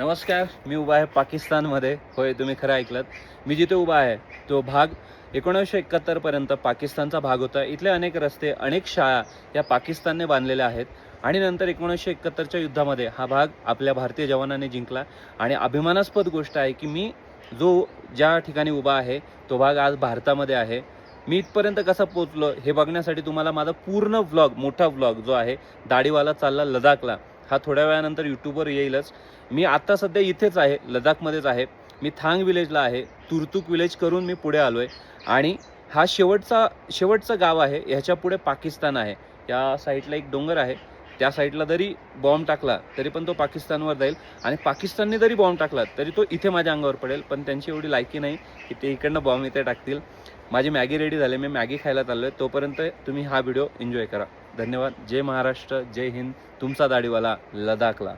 नमस्कार, मी उभा आहे पाकिस्तानमध्ये. होय, तुम्ही खरं ऐकलत. मी जिथे उभा आहे तो भाग 1971 पर्यंत पाकिस्तानचा भाग होता. इथले अनेक रस्ते, अनेक शाळा या पाकिस्तानने बांधलेल्या आहेत आणि नंतर 1971च्या युद्धामध्ये हा भाग आपल्या भारतीय जवानांनी जिंकला. आणि अभिमानास्पद गोष्ट आहे की मी ज्या ठिकाणी उभा आहे तो भाग आज भारतामध्ये आहे. मी इथपर्यंत कसं पोचलो हे बघण्यासाठी तुम्हाला माझा पूर्ण मोठा व्लॉग जो आहे दाढीवाला चालला लडाखला, हा थोड्या वेळानंतर यूट्यूबवर येईलच. मी आता सध्या इथेच आहे, लडाखमध्येच आहे. मी थांग विलेजला आहे. तुर्तुक विलेज करून मी पुढे आलो आहे आणि हा शेवटचं गाव आहे. ह्याच्या पुढे पाकिस्तान आहे. या साईडला एक डोंगर आहे, त्या साईडला जरी बॉम्ब टाकला तरी पण तो पाकिस्तानवर जाईल आणि पाकिस्तानने जरी बॉम्ब टाकला तरी तो इथे माझ्या अंगावर पडेल. पण त्यांची एवढी लायकी नाही की ते इकडनं बॉम्ब इथे टाकतील. माझी मॅगी रेडी झाली, मी मॅगी खायला चाललो आहे. तोपर्यंत तुम्ही हा व्हिडिओ एन्जॉय करा. धन्यवाद. जय महाराष्ट्र, जय हिंद. तुमचा दाढीवाला लडाखला.